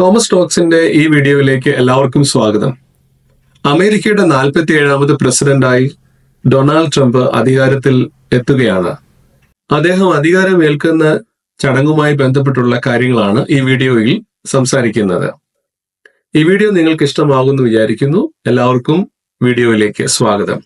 Thomas ടോക്സിന്റെ ഈ വീഡിയോയിലേക്ക് എല്ലാവർക്കും സ്വാഗതം. അമേരിക്കയുടെ 47ാമത് പ്രസിഡന്റായി ഡൊണാൾഡ് ട്രംപ് അധികാരത്തിൽ എത്തുകയാണ്. അദ്ദേഹം അധികാരമേൽക്കുന്ന ചടങ്ങുമായി ബന്ധപ്പെട്ടുള്ള കാര്യങ്ങളാണ് ഈ വീഡിയോയിൽ സംസാരിക്കുന്നത്. ഈ വീഡിയോ നിങ്ങൾക്ക് ഇഷ്ടമാകുമെന്ന് വിചാരിക്കുന്നു. എല്ലാവർക്കും വീഡിയോയിലേക്ക് സ്വാഗതം.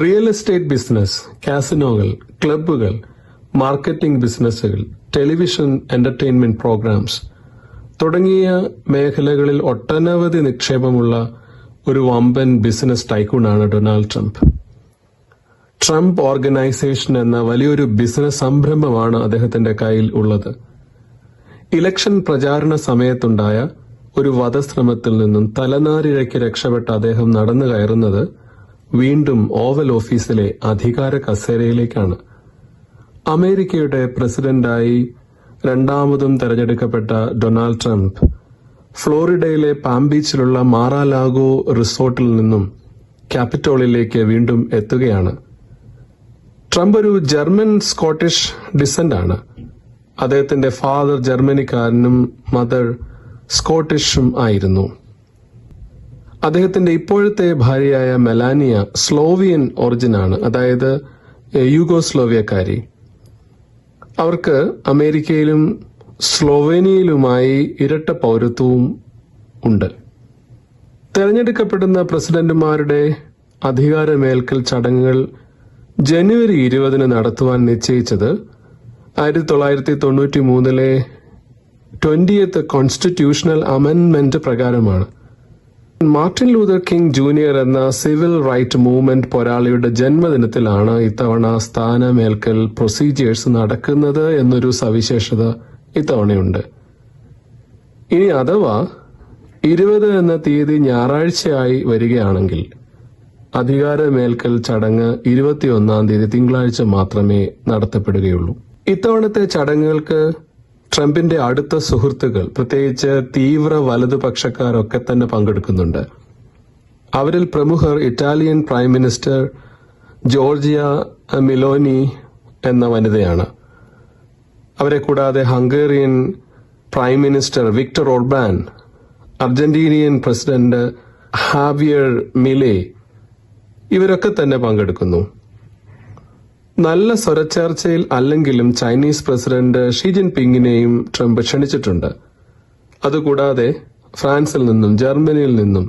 റിയൽ എസ്റ്റേറ്റ് ബിസിനസ്, കാസിനോകൾ, ക്ലബ്ബുകൾ, മാർക്കറ്റിംഗ് ബിസിനസ്സുകൾ, ടെലിവിഷൻ എന്റർടൈൻമെന്റ് പ്രോഗ്രാംസ് തുടങ്ങിയ മേഖലകളിൽ ഒട്ടനവധി നിക്ഷേപമുള്ള ഒരു വമ്പൻ ബിസിനസ് ടൈക്കൂണാണ് ഡൊണാൾഡ് ട്രംപ്. ട്രംപ് ഓർഗനൈസേഷൻ എന്ന വലിയൊരു ബിസിനസ് സംരംഭമാണ് അദ്ദേഹത്തിന്റെ കയ്യിൽ ഉള്ളത്. ഇലക്ഷൻ പ്രചാരണ സമയത്തുണ്ടായ ഒരു വധശ്രമത്തിൽ നിന്നും തലനാരിഴയ്ക്ക് രക്ഷപ്പെട്ട അദ്ദേഹം നടന്നു കയറുന്നത് വീണ്ടും ഓവൽ ഓഫീസിലെ അധികാര കസേരയിലേക്കാണ്. അമേരിക്കയുടെ പ്രസിഡന്റായി രണ്ടാമതും തെരഞ്ഞെടുക്കപ്പെട്ട ഡൊണാൾഡ് ട്രംപ് ഫ്ലോറിഡയിലെ പാം ബീച്ചിലുള്ള മാറാലാഗോ റിസോർട്ടിൽ നിന്നും ക്യാപിറ്റോളിലേക്ക് വീണ്ടും എത്തുകയാണ്. ട്രംപ് ഒരു ജർമ്മൻ സ്കോട്ടിഷ് ഡിസന്റ് ആണ്. അദ്ദേഹത്തിന്റെ ഫാദർ ജർമ്മനിക്കാരനും മദർ സ്കോട്ടിഷും ആയിരുന്നു. അദ്ദേഹത്തിന്റെ ഇപ്പോഴത്തെ ഭാര്യയായ മെലാനിയ സ്ലോവിയൻ ഒറിജിനാണ്, അതായത് യൂഗോസ്ലോവിയക്കാരി. അവർക്ക് അമേരിക്കയിലും സ്ലോവേനിയയിലുമായി ഇരട്ട പൗരത്വവും ഉണ്ട്. തെരഞ്ഞെടുക്കപ്പെടുന്ന പ്രസിഡന്റുമാരുടെ അധികാരമേൽക്കൽ ചടങ്ങുകൾ ജനുവരി 20 നടത്തുവാൻ നിശ്ചയിച്ചത് 1993 20th കോൺസ്റ്റിറ്റ്യൂഷണൽ അമെൻമെന്റ് പ്രകാരമാണ്. മാർട്ടിൻ ലൂതർ കിങ് ജൂനിയർ എന്ന സിവിൽ റൈറ്റ് മൂവ്മെന്റ് പോരാളിയുടെ ജന്മദിനത്തിലാണ് ഇത്തവണ സ്ഥാനമേൽക്കൽ പ്രൊസീജിയേഴ്സ് നടക്കുന്നത് എന്നൊരു സവിശേഷത ഇത്തവണയുണ്ട്. ഇനി അഥവാ 20 എന്ന തീയതി ഞായറാഴ്ചയായി വരികയാണെങ്കിൽ അധികാരമേൽക്കൽ ചടങ്ങ് 21 തീയതി തിങ്കളാഴ്ച മാത്രമേ നടത്തപ്പെടുകയുള്ളൂ. ഇത്തവണത്തെ ചടങ്ങുകൾക്ക് ട്രംപിന്റെ അടുത്ത സുഹൃത്തുക്കൾ, പ്രത്യേകിച്ച് തീവ്ര വലതുപക്ഷക്കാരൊക്കെ തന്നെ പങ്കെടുക്കുന്നുണ്ട്. അവരിൽ പ്രമുഖർ Italian prime minister Giorgia Meloni എന്ന വനിതയാണ്. അവരെ കൂടാതെ Hungarian prime minister Viktor Orban, Argentinian president Javier Milei, ഇവരൊക്കെ തന്നെ പങ്കെടുക്കുന്നു. നല്ല സ്വരച്ചേർച്ചയിൽ അല്ലെങ്കിലും ചൈനീസ് പ്രസിഡന്റ് ഷീ ജിൻപിങ്ങിനെയും ട്രംപ് ക്ഷണിച്ചിട്ടുണ്ട്. അതുകൂടാതെ ഫ്രാൻസിൽ നിന്നും ജർമ്മനിയിൽ നിന്നും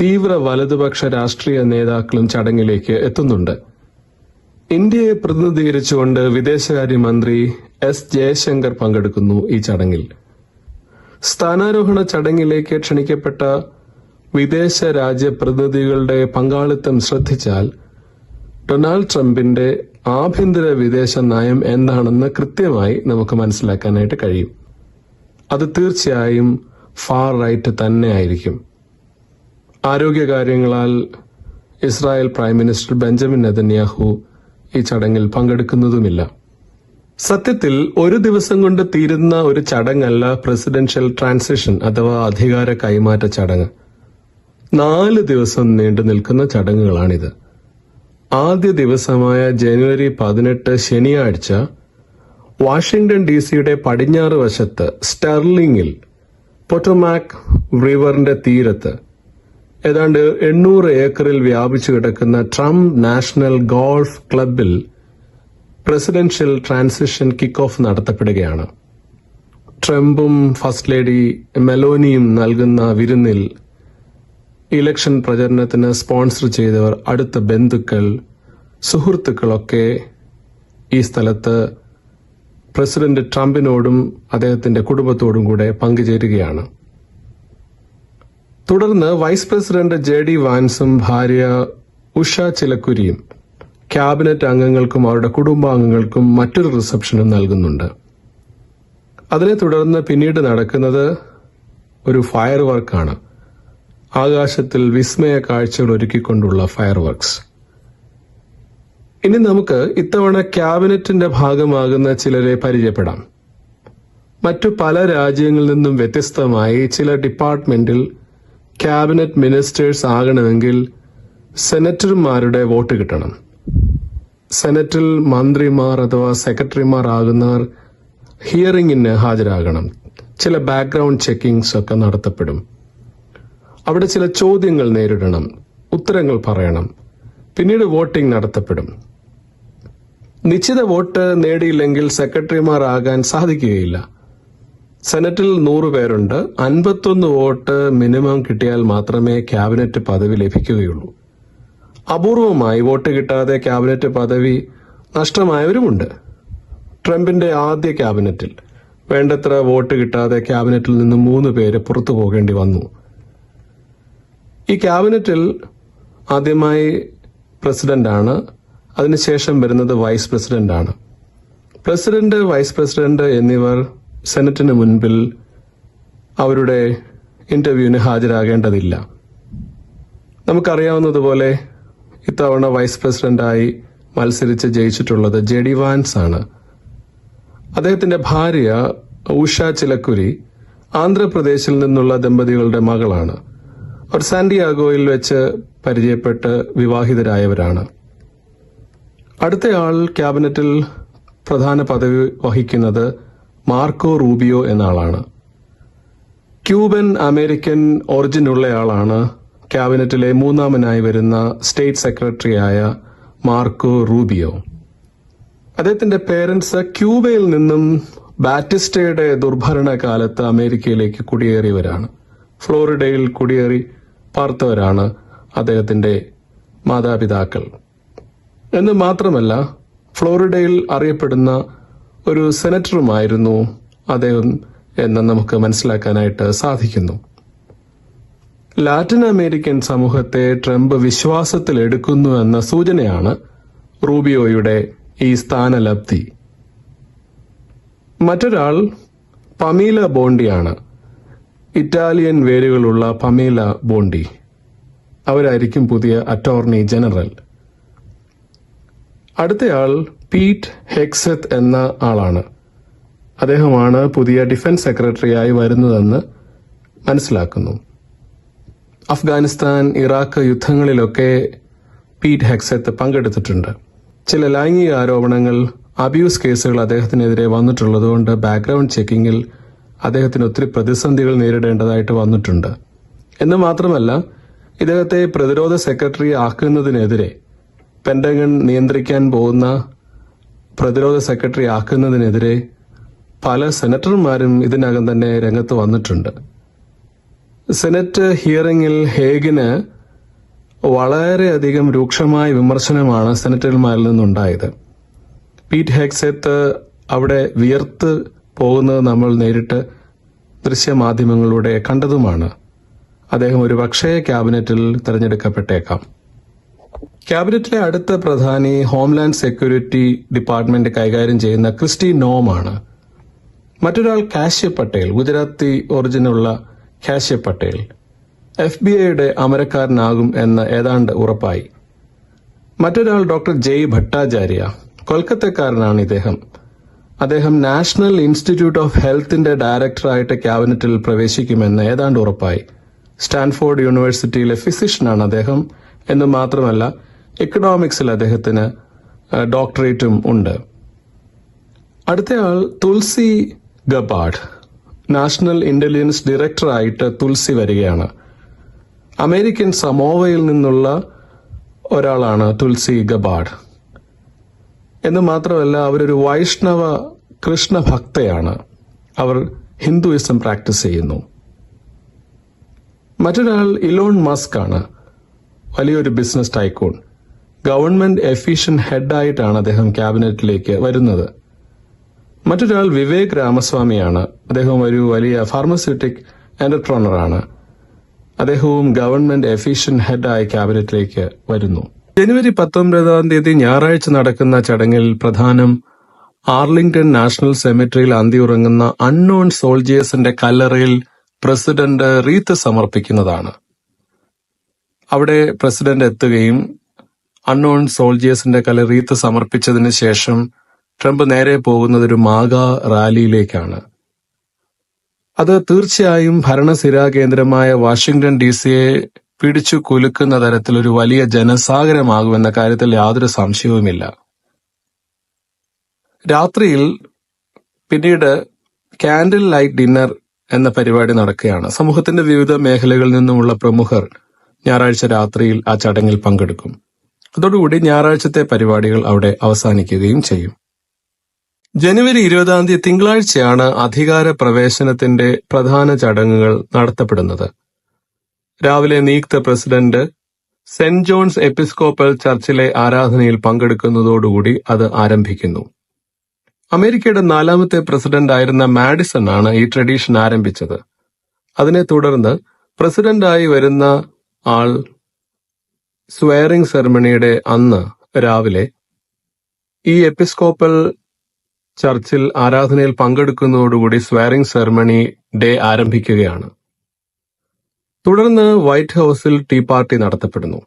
തീവ്ര വലതുപക്ഷ രാഷ്ട്രീയ നേതാക്കളും ചടങ്ങിലേക്ക് എത്തുന്നുണ്ട്. ഇന്ത്യയെ പ്രതിനിധീകരിച്ചുകൊണ്ട് വിദേശകാര്യമന്ത്രി എസ് ജയശങ്കർ പങ്കെടുക്കുന്നു ഈ ചടങ്ങിൽ. സ്ഥാനാരോഹണ ചടങ്ങിലേക്ക് ക്ഷണിക്കപ്പെട്ട വിദേശ രാജ്യ പ്രതിനിധികളുടെ പങ്കാളിത്തം ശ്രദ്ധിച്ചാൽ ഡൊണാൾഡ് ട്രംപിന്റെ ആഭ്യന്തര വിദേശ നയം എന്താണെന്ന് കൃത്യമായി നമുക്ക് മനസ്സിലാക്കാനായിട്ട് കഴിയും. അത് തീർച്ചയായും ഫാർ റൈറ്റ് തന്നെ ആയിരിക്കും. ആരോഗ്യകാര്യങ്ങളാൽ Israel prime minister Benjamin Netanyahu ഈ ചടങ്ങിൽ പങ്കെടുക്കുന്നതുമില്ല. സത്യത്തിൽ ഒരു ദിവസം കൊണ്ട് തീരുന്ന ഒരു ചടങ്ങല്ല പ്രസിഡൻഷ്യൽ ട്രാൻസിഷൻ അഥവാ അധികാര കൈമാറ്റ ചടങ്ങ്. 4 ദിവസം നീണ്ടു നിൽക്കുന്ന ചടങ്ങുകളാണിത്. ആദ്യ ദിവസമായ ജനുവരി 18 ശനിയാഴ്ച വാഷിംഗ്ടൺ DC-യുടെ പടിഞ്ഞാറ് വശത്ത് സ്റ്റെർലിംഗിൽ പൊട്ടോമാക് റിവറിന്റെ തീരത്ത് ഏതാണ്ട് 800 ഏക്കറിൽ വ്യാപിച്ചു കിടക്കുന്ന ട്രംപ് നാഷണൽ ഗോൾഫ് ക്ലബിൽ പ്രസിഡൻഷ്യൽ ട്രാൻസിഷൻ കിക്ക് ഓഫ് നടത്തപ്പെടുകയാണ്. ട്രംപും ഫസ്റ്റ് ലേഡി മെലോനിയും നൽകുന്ന വിരുന്നിൽ ഇലക്ഷൻ പ്രചരണത്തിന് സ്പോൺസർ ചെയ്തവർ, അടുത്ത ബന്ധുക്കൾ, സുഹൃത്തുക്കളൊക്കെ ഈ സ്ഥലത്ത് പ്രസിഡന്റ് ട്രംപിനോടും അദ്ദേഹത്തിന്റെ കുടുംബത്തോടും കൂടെ പങ്കുചേരുകയാണ്. തുടർന്ന് വൈസ് പ്രസിഡന്റ് JD വാൻസും ഭാര്യ ഉഷ ചിലക്കുരിയും ക്യാബിനറ്റ് അംഗങ്ങൾക്കും അവരുടെ കുടുംബാംഗങ്ങൾക്കും മറ്റൊരു റിസപ്ഷനും നൽകുന്നുണ്ട്. അതിനെ തുടർന്ന് പിന്നീട് നടക്കുന്നത് ഒരു ഫയർ വർക്കാണ്. ആകാശത്തിൽ വിസ്മയ കാഴ്ചകൾ ഒരുക്കിക്കൊണ്ടുള്ള ഫയർ വർക്ക്സ്. ഇനി നമുക്ക് ഇത്തവണ ക്യാബിനറ്റിന്റെ ഭാഗമാകുന്ന ചിലരെ പരിചയപ്പെടാം. മറ്റു പല രാജ്യങ്ങളിൽ നിന്നും വ്യത്യസ്തമായി ചില ഡിപ്പാർട്ട്മെന്റിൽ ക്യാബിനറ്റ് മിനിസ്റ്റേഴ്സ് ആകണമെങ്കിൽ സെനറ്റർമാരുടെ വോട്ട് കിട്ടണം. സെനറ്റിൽ മന്ത്രിമാർ അഥവാ സെക്രട്ടറിമാർ ആകുന്നവർ ഹിയറിംഗിന് ഹാജരാകണം. ചില ബാക്ക്ഗ്രൗണ്ട് ചെക്കിങ്സ് ഒക്കെ നടത്തപ്പെടും. അവിടെ ചില ചോദ്യങ്ങൾ നേരിടണം, ഉത്തരങ്ങൾ പറയണം. പിന്നീട് വോട്ടിംഗ് നടത്തപ്പെടും. നിശ്ചിത വോട്ട് നേടിയില്ലെങ്കിൽ സെക്രട്ടറിമാർ ആകാൻ സാധിക്കുകയില്ല. സെനറ്റിൽ 100 പേരുണ്ട്. 51 വോട്ട് മിനിമം കിട്ടിയാൽ മാത്രമേ ക്യാബിനറ്റ് പദവി ലഭിക്കുകയുള്ളൂ. അപൂർവമായി വോട്ട് കിട്ടാതെ ക്യാബിനറ്റ് പദവി നഷ്ടമായവരുമുണ്ട്. ട്രംപിന്റെ ആദ്യ ക്യാബിനറ്റിൽ വേണ്ടത്ര വോട്ട് കിട്ടാതെ ക്യാബിനറ്റിൽ നിന്ന് 3 പേര് പുറത്തു പോകേണ്ടി വന്നു. ഈ ക്യാബിനറ്റിൽ ആദ്യമായി പ്രസിഡന്റാണ്, അതിനുശേഷം വരുന്നത് വൈസ് പ്രസിഡന്റാണ്. പ്രസിഡന്റ്, വൈസ് പ്രസിഡന്റ് എന്നിവർ സെനറ്റിന് മുൻപിൽ അവരുടെ ഇന്റർവ്യൂവിന് ഹാജരാകേണ്ടതില്ല. നമുക്കറിയാവുന്നതുപോലെ ഇത്തവണ വൈസ് പ്രസിഡന്റായി മത്സരിച്ച് ജയിച്ചിട്ടുള്ളത് JD വാൻസ് ആണ്. അദ്ദേഹത്തിന്റെ ഭാര്യ ഉഷ ചിലക്കുരി ആന്ധ്രാപ്രദേശിൽ നിന്നുള്ള ദമ്പതികളുടെ മകളാണ്. അവർ സാന്റിയാഗോയിൽ വെച്ച് പരിചയപ്പെട്ട് വിവാഹിതരായവരാണ്. അടുത്തയാൾ ക്യാബിനറ്റിൽ പ്രധാന പദവി വഹിക്കുന്നത് മാർക്കോ റൂബിയോ എന്ന ആളാണ്. ക്യൂബൻ അമേരിക്കൻ ഒറിജിനുള്ളയാളാണ് ക്യാബിനറ്റിലെ 3ാമനായി വരുന്ന സ്റ്റേറ്റ് സെക്രട്ടറിയായ മാർക്കോ റൂബിയോ. അദ്ദേഹത്തിന്റെ പേരൻസ് ക്യൂബയിൽ നിന്നും ബാറ്റിസ്റ്റയുടെ ദുർഭരണ കാലത്ത് അമേരിക്കയിലേക്ക് കുടിയേറിയവരാണ്. ഫ്ലോറിഡയിൽ കുടിയേറി പാർത്തവരാണ് അദ്ദേഹത്തിന്റെ മാതാപിതാക്കൾ. എന്ന് മാത്രമല്ല, ഫ്ലോറിഡയിൽ അറിയപ്പെടുന്ന ഒരു സെനറ്ററുമായിരുന്നു അദ്ദേഹം എന്ന് നമുക്ക് മനസ്സിലാക്കാനായിട്ട് സാധിക്കുന്നു. ലാറ്റിൻ അമേരിക്കൻ സമൂഹത്തെ ട്രംപ് വിശ്വാസത്തിൽ എടുക്കുന്നു എന്ന സൂചനയാണ് റൂബിയോയുടെ ഈ സ്ഥാനലബ്ധി. മറ്റൊരാൾ പമീല ബോണ്ടിയാണ്. Italian വേരുകളുള്ള പമീല Bondi. അവരായിരിക്കും പുതിയ അറ്റോർണി ജനറൽ. അടുത്തയാൾ പീറ്റ് ഹെക്സത്ത് എന്ന ആളാണ്. അദ്ദേഹമാണ് പുതിയ ഡിഫൻസ് സെക്രട്ടറിയായി വരുന്നതെന്ന് മനസ്സിലാക്കുന്നു. അഫ്ഗാനിസ്ഥാൻ, ഇറാഖ് യുദ്ധങ്ങളിലൊക്കെ പീറ്റ് ഹെക്സത്ത് പങ്കെടുത്തിട്ടുണ്ട്. ചില ലൈംഗിക ആരോപണങ്ങൾ, അബ്യൂസ് കേസുകൾ അദ്ദേഹത്തിനെതിരെ വന്നിട്ടുള്ളതുകൊണ്ട് ബാക്ക്ഗ്രൗണ്ട് ചെക്കിങ്ങിൽ അദ്ദേഹത്തിന് ഒത്തിരി പ്രതിസന്ധികൾ നേരിടേണ്ടതായിട്ട് വന്നിട്ടുണ്ട്. എന്ന് മാത്രമല്ല, ഇദ്ദേഹത്തെ പ്രതിരോധ സെക്രട്ടറി ആക്കുന്നതിനെതിരെ, പെന്റഗൺ നിയന്ത്രിക്കാൻ പോകുന്ന പ്രതിരോധ സെക്രട്ടറി ആക്കുന്നതിനെതിരെ പല സെനറ്റർമാരും ഇതിനകം തന്നെ രംഗത്ത് വന്നിട്ടുണ്ട്. സെനറ്റ് ഹിയറിംഗിൽ ഹേഗിന് വളരെയധികം രൂക്ഷമായ വിമർശനമാണ് സെനറ്റർമാരിൽ നിന്നുണ്ടായത്. പീറ്റ് ഹെക്സത്ത് അവിടെ വിയർത്ത് പോകുന്നത് നമ്മൾ നേരിട്ട് ദൃശ്യമാധ്യമങ്ങളിലൂടെ കണ്ടതുമാണ്. അദ്ദേഹം ഒരു പക്ഷേ ക്യാബിനറ്റിൽ തിരഞ്ഞെടുക്കപ്പെട്ടേക്കാം. ക്യാബിനറ്റിലെ അടുത്ത പ്രധാനി ഹോംലാൻഡ് സെക്യൂരിറ്റി ഡിപ്പാർട്ട്മെന്റ് കൈകാര്യം ചെയ്യുന്ന ക്രിസ്റ്റി നോം ആണ്. മറ്റൊരാൾ കാശ്യപ് പട്ടേൽ, ഗുജറാത്തി ഒറിജിനുള്ള കാശ്യപ് പട്ടേൽ FBI അമരക്കാരനാകും എന്ന് ഏതാണ്ട് ഉറപ്പായി. മറ്റൊരാൾ ഡോക്ടർ ജയ് ഭട്ടാചാര്യ, കൊൽക്കത്തക്കാരനാണ് ഇദ്ദേഹം. അദ്ദേഹം നാഷണൽ ഇൻസ്റ്റിറ്റ്യൂട്ട് ഓഫ് ഹെൽത്തിന്റെ ഡയറക്ടറായിട്ട് ക്യാബിനറ്റിൽ പ്രവേശിക്കുമെന്ന് ഏതാണ്ട് ഉറപ്പായി. സ്റ്റാൻഫോർഡ് യൂണിവേഴ്സിറ്റിയിലെ ഫിസിഷ്യനാണ് അദ്ദേഹം. എന്ന് മാത്രമല്ല, എക്കണോമിക്സിൽ അദ്ദേഹത്തിന് ഡോക്ടറേറ്റും ഉണ്ട്. അടുത്തയാൾ തുൾസി ഗബാർഡ്, നാഷണൽ ഇന്റലിജൻസ് ഡയറക്ടറായിട്ട് തുൾസി വരികയാണ്. അമേരിക്കൻ സമോവയിൽ നിന്നുള്ള ഒരാളാണ് തുൾസി ഗബാർഡ്. എന്ന് മാത്രമല്ല, അവരൊരു വൈഷ്ണവ കൃഷ്ണ ഭക്തയാണ്. അവർ ഹിന്ദുയിസം പ്രാക്ടീസ് ചെയ്യുന്നു. മറ്റൊരാൾ ഇലോൺ മസ്ക് ആണ്, വലിയൊരു ബിസിനസ് ടൈക്കൂൺ. ഗവൺമെന്റ് എഫീഷ്യൻ ഹെഡായിട്ടാണ് അദ്ദേഹം ക്യാബിനറ്റിലേക്ക് വരുന്നത്. മറ്റൊരാൾ വിവേക് രാമസ്വാമിയാണ്. അദ്ദേഹം ഒരു വലിയ ഫാർമസ്യൂട്ടിക് എന്റർപ്രണറാണ്. അദ്ദേഹവും ഗവൺമെന്റ് എഫീഷ്യൻ ഹെഡായി ക്യാബിനറ്റിലേക്ക് വരുന്നു. ജനുവരി 19 ഞായറാഴ്ച നടക്കുന്ന ചടങ്ങിൽ പ്രധാനം ആർലിംഗ്ടൺ നാഷണൽ സെമിട്രിയിൽ അന്തിയുറങ്ങുന്ന അൺനോൺ സോൾജിയേഴ്സിന്റെ കല്ലറയിൽ പ്രസിഡന്റ് റീത്ത് സമർപ്പിക്കുന്നതാണ്. അവിടെ പ്രസിഡന്റ് എത്തുകയും അൺനോൺ സോൾജിയേഴ്സിന്റെ കല്ലറയിൽ റീത്ത് സമർപ്പിച്ചതിന് ശേഷം ട്രംപ് നേരെ പോകുന്നത് ഒരു മാഗ റാലിയിലേക്കാണ്. അത് തീർച്ചയായും ഭരണസിരാ കേന്ദ്രമായ വാഷിംഗ്ടൺ DC-യെ പിടിച്ചു കുലുക്കുന്ന തരത്തിലൊരു വലിയ ജനസാഗരമാകുമെന്ന കാര്യത്തിൽ യാതൊരു സംശയവുമില്ല. രാത്രിയിൽ പിന്നീട് കാൻഡിൽ ലൈറ്റ് ഡിന്നർ എന്ന പരിപാടി നടക്കുകയാണ്. സമൂഹത്തിന്റെ വിവിധ മേഖലകളിൽ നിന്നുമുള്ള പ്രമുഖർ ഞായറാഴ്ച രാത്രിയിൽ ആ ചടങ്ങിൽ പങ്കെടുക്കും. അതോടുകൂടി ഞായറാഴ്ചത്തെ പരിപാടികൾ അവിടെ അവസാനിക്കുകയും ചെയ്യും. ജനുവരി 20 തിങ്കളാഴ്ചയാണ് അധികാര പ്രവേശനത്തിന്റെ പ്രധാന ചടങ്ങുകൾ നടത്തപ്പെടുന്നത്. രാവിലെ നിയുക്ത പ്രസിഡന്റ് സെന്റ് ജോൺസ് എപ്പിസ്കോപ്പൽ ചർച്ചിലെ ആരാധനയിൽ പങ്കെടുക്കുന്നതോടുകൂടി അത് ആരംഭിക്കുന്നു. അമേരിക്കയുടെ 4ാമത്തെ പ്രസിഡന്റ് ആയിരുന്ന മാഡിസൺ ആണ് ഈ ട്രഡീഷൻ ആരംഭിച്ചത്. അതിനെ തുടർന്ന് പ്രസിഡന്റായി വരുന്ന ആൾ സ്വയറിംഗ് സെറമണിയുടെ അന്ന് രാവിലെ ഈ എപ്പിസ്കോപ്പൽ ചർച്ചിൽ ആരാധനയിൽ പങ്കെടുക്കുന്നതോടുകൂടി സ്വയറിംഗ് സെറമണി ഡേ ആരംഭിക്കുകയാണ്. തുടർന്ന് വൈറ്റ് ഹൌസിൽ ടീ പാർട്ടി നടത്തപ്പെടുന്നു.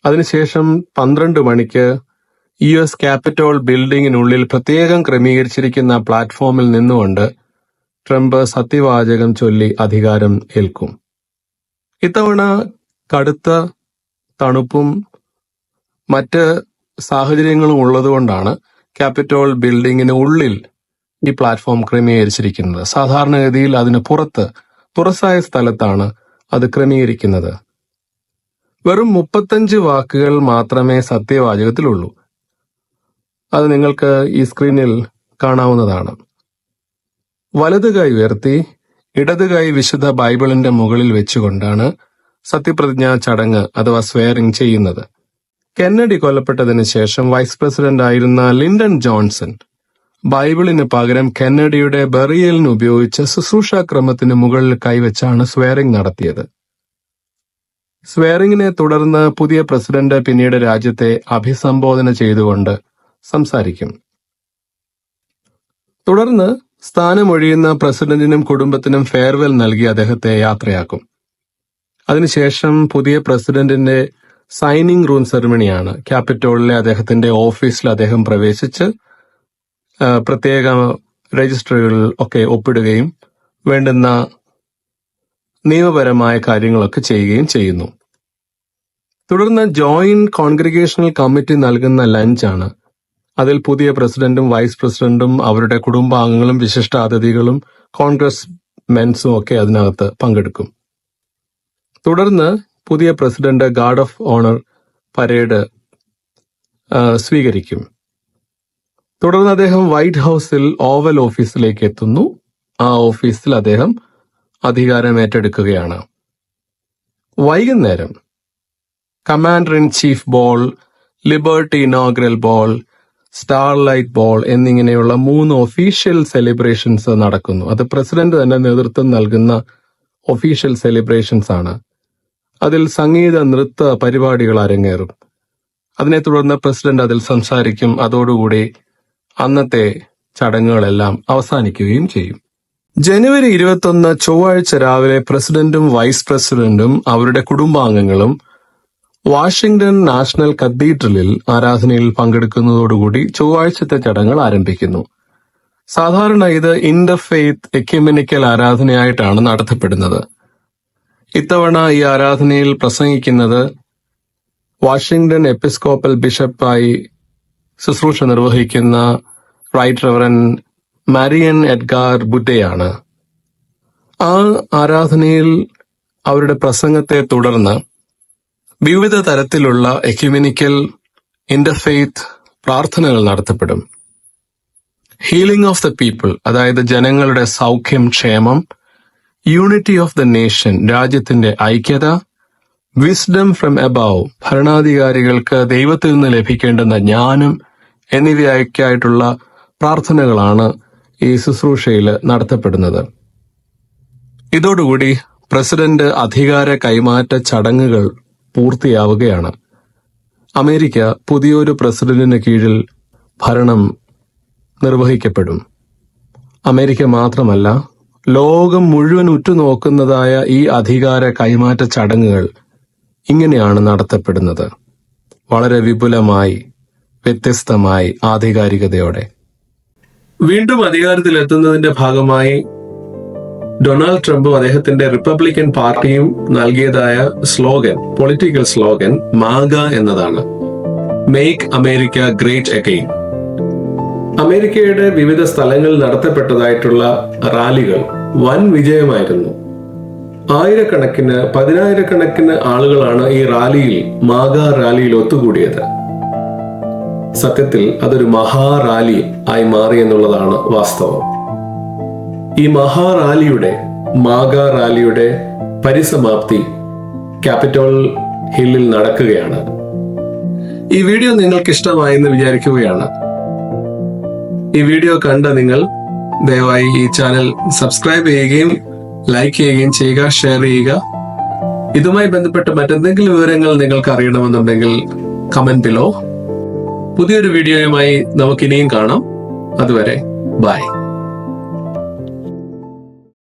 അതിനുശേഷം 12 മണിക്ക് US ക്യാപിറ്റോൾ ബിൽഡിങ്ങിനുള്ളിൽ പ്രത്യേകം ക്രമീകരിച്ചിരിക്കുന്ന പ്ലാറ്റ്ഫോമിൽ നിന്നുകൊണ്ട് ട്രംപ് സത്യവാചകം ചൊല്ലി അധികാരം ഏൽക്കും. ഇത്തവണ കടുത്ത തണുപ്പും മറ്റ് സാഹചര്യങ്ങളും ഉള്ളതുകൊണ്ടാണ് ക്യാപിറ്റോൾ ബിൽഡിങ്ങിന് ഉള്ളിൽ ഈ പ്ലാറ്റ്ഫോം ക്രമീകരിച്ചിരിക്കുന്നത്. സാധാരണഗതിയിൽ അതിന് പുറത്ത് തുറസായ സ്ഥലത്താണ് അത് ക്രമീകരിക്കുന്നത്. വെറും 35 വാക്കുകൾ മാത്രമേ സത്യവാചകത്തിലുള്ളൂ. അത് നിങ്ങൾക്ക് ഈ സ്ക്രീനിൽ കാണാവുന്നതാണ്. വലത് കൈ ഉയർത്തി ഇടത് കൈ വിശുദ്ധ ബൈബിളിന്റെ മുകളിൽ വെച്ചുകൊണ്ടാണ് സത്യപ്രതിജ്ഞാ ചടങ്ങ് അഥവാ സ്വയറിംഗ് ചെയ്യുന്നത്. കെന്നഡി കൊല്ലപ്പെട്ടതിന് ശേഷം വൈസ് പ്രസിഡന്റ് ആയിരുന്ന ലിൻഡൺ ജോൺസൺ ബൈബിളിന് പകരം കെന്നഡിയുടെ ബറിയലിന് ഉപയോഗിച്ച ശുശ്രൂഷാക്രമത്തിന് മുകളിൽ കൈവച്ചാണ് സ്വയറിംഗ് നടത്തിയത്. സ്വയറിംഗിനെ തുടർന്ന് പുതിയ പ്രസിഡന്റ് പിന്നീട് രാജ്യത്തെ അഭിസംബോധന ചെയ്തുകൊണ്ട് സംസാരിക്കും. തുടർന്ന് സ്ഥാനമൊഴിയുന്ന പ്രസിഡന്റിനും കുടുംബത്തിനും ഫെയർവെൽ നൽകി അദ്ദേഹത്തെ യാത്രയാക്കും. അതിനുശേഷം പുതിയ പ്രസിഡന്റിന്റെ സൈനിങ് റൂം സെറിമണിയാണ്. ക്യാപിറ്റോളിലെ അദ്ദേഹത്തിന്റെ ഓഫീസിൽ അദ്ദേഹം പ്രവേശിച്ച് പ്രത്യേക രജിസ്റ്ററുകളിൽ ഒക്കെ ഒപ്പിടുകയും വേണ്ടുന്ന നിയമപരമായ കാര്യങ്ങളൊക്കെ ചെയ്യുകയും ചെയ്യുന്നു. തുടർന്ന് ജോയിന്റ് കോൺഗ്രിഗേഷണൽ കമ്മിറ്റി നൽകുന്ന ലഞ്ചാണ്. അതിൽ പുതിയ പ്രസിഡന്റും വൈസ് പ്രസിഡന്റും അവരുടെ കുടുംബാംഗങ്ങളും വിശിഷ്ട അതിഥികളും കോൺഗ്രസ് മെൻസും ഒക്കെ അതിനകത്ത് പങ്കെടുക്കും. തുടർന്ന് പുതിയ president guard of owner parade സ്വീകരിക്കും. തുടർന്ന് അദ്ദേഹം വൈറ്റ് ഹൌസിൽ ഓവൽ ഓഫീസിലേക്ക് എത്തുന്നു. ആ ഓഫീസിൽ അദ്ദേഹം അധികാരം ഏറ്റെടുക്കുകയാണ്. വൈകുന്നേരം commander in chief ball, liberty inaugural ball, starlight ball എന്നിങ്ങനെയുള്ള 3 ഒഫീഷ്യൽ സെലിബ്രേഷൻസ് നടക്കുന്നു. അത് പ്രസിഡന്റ് തന്നെ നേതൃത്വം നൽകുന്ന ഒഫീഷ്യൽ സെലിബ്രേഷൻസ് ആണ്. അതിൽ സംഗീത നൃത്ത പരിപാടികൾ അരങ്ങേറും. അതിനെ തുടർന്ന് പ്രസിഡന്റ് അതിൽ സംസാരിക്കും. അതോടുകൂടി അന്നത്തെ ചടങ്ങുകളെല്ലാം അവസാനിക്കുകയും ചെയ്യും. ജനുവരി 21 ചൊവ്വാഴ്ച രാവിലെ പ്രസിഡന്റും വൈസ് പ്രസിഡന്റും അവരുടെ കുടുംബാംഗങ്ങളും വാഷിംഗ്ടൺ നാഷണൽ കത്തീഡ്രലിൽ ആരാധനയിൽ പങ്കെടുക്കുന്നതോടുകൂടി ചൊവ്വാഴ്ചത്തെ ചടങ്ങുകൾ ആരംഭിക്കുന്നു. സാധാരണ ഇത് ഇന്റർഫെയ്ത്ത് എക്യുമെനിക്കൽ ആരാധനയായിട്ടാണ് നടത്തപ്പെടുന്നത്. ഇത്തവണ ഈ ആരാധനയിൽ പ്രസംഗിക്കുന്നത് വാഷിംഗ്ടൺ എപ്പിസ്കോപ്പൽ ബിഷപ്പായി ശുശ്രൂഷ നിർവഹിക്കുന്ന റൈറ്റ് റെവറൻ മരിയൻ എഡ്ഗാർ ബുഡെയാണ്. ആ ആരാധനയിൽ അവരുടെ പ്രസംഗത്തെ തുടർന്ന് വിവിധ തരത്തിലുള്ള എക്യുമെനിക്കൽ ഇന്റർഫെയ്ത്ത് പ്രാർത്ഥനകൾ നടത്തപ്പെടും. ഹീലിംഗ് ഓഫ് ദ പീപ്പിൾ, അതായത് ജനങ്ങളുടെ സൗഖ്യം, ക്ഷേമം; യൂണിറ്റി ഓഫ് ദ നേഷൻ, രാജ്യത്തിന്റെ ഐക്യത; വിസ്ഡം ഫ്രം എബവ്, ഭരണാധികാരികൾക്ക് ദൈവത്തിൽ നിന്ന് ലഭിക്കേണ്ടുന്ന ജ്ഞാനം എന്നിവയ്ക്കായിട്ടുള്ള പ്രാർത്ഥനകളാണ് ഈ ശുശ്രൂഷയിൽ നടത്തപ്പെടുന്നത്. ഇതോടുകൂടി പ്രസിഡന്റ് അധികാര കൈമാറ്റ ചടങ്ങുകൾ പൂർത്തിയാവുകയാണ്. അമേരിക്ക പുതിയൊരു പ്രസിഡന്റിന് കീഴിൽ ഭരണം നിർവഹിക്കപ്പെടും. അമേരിക്ക മാത്രമല്ല, ലോകം മുഴുവൻ ഉറ്റുനോക്കുന്നതായ ഈ അധികാര കൈമാറ്റ ചടങ്ങുകൾ ഇങ്ങനെയാണ് നടത്തപ്പെടുന്നത്. വളരെ വിപുലമായി, വ്യത്യസ്തമായി, ആധികാരികതയോടെ. വീണ്ടും അധികാരത്തിലെത്തുന്നതിന്റെ ഭാഗമായി ഡൊണാൾഡ് ട്രംപും അദ്ദേഹത്തിന്റെ റിപ്പബ്ലിക്കൻ പാർട്ടിയും നൽകിയതായ സ്ലോഗൻ, പൊളിറ്റിക്കൽ സ്ലോഗൻ മാഗ എന്നതാണ്. Make America great again. അമേരിക്കയുടെ വിവിധ സ്ഥലങ്ങളിൽ നടത്തപ്പെട്ടതായിട്ടുള്ള റാലികൾ വൻ വിജയമായിരുന്നു. ആയിരക്കണക്കിന്, പതിനായിരക്കണക്കിന് ആളുകളാണ് ഈ റാലിയിൽ, മാഗ റാലിയിൽ ഒത്തുകൂടിയത്. സത്യത്തിൽ അതൊരു മഹാറാലി ആയി മാറി എന്നുള്ളതാണ് വാസ്തവം. ഈ മഹാറാലിയുടെ, മാഗ റാലിയുടെ പരിസമാപ്തി ക്യാപിറ്റോൾ ഹില്ലിൽ നടക്കുകയാണ്. ഈ വീഡിയോ നിങ്ങൾക്ക് ഇഷ്ടമായെന്ന് വിചാരിക്കുകയാണ്. ഈ വീഡിയോ കണ്ട നിങ്ങൾ ദയവായി ഈ ചാനൽ സബ്സ്ക്രൈബ് ചെയ്യുകയും ലൈക്ക് ചെയ്യുകയും ചെയ്യുക, ഷെയർ ചെയ്യുക. ഇതുമായി ബന്ധപ്പെട്ട മറ്റെന്തെങ്കിലും വിവരങ്ങൾ നിങ്ങൾക്ക് അറിയണമെന്നുണ്ടെങ്കിൽ കമന്റ് ബിലോ. പുതിയൊരു വീഡിയോയുമായി നമുക്കിനിയും കാണാം. അതുവരെ ബൈ.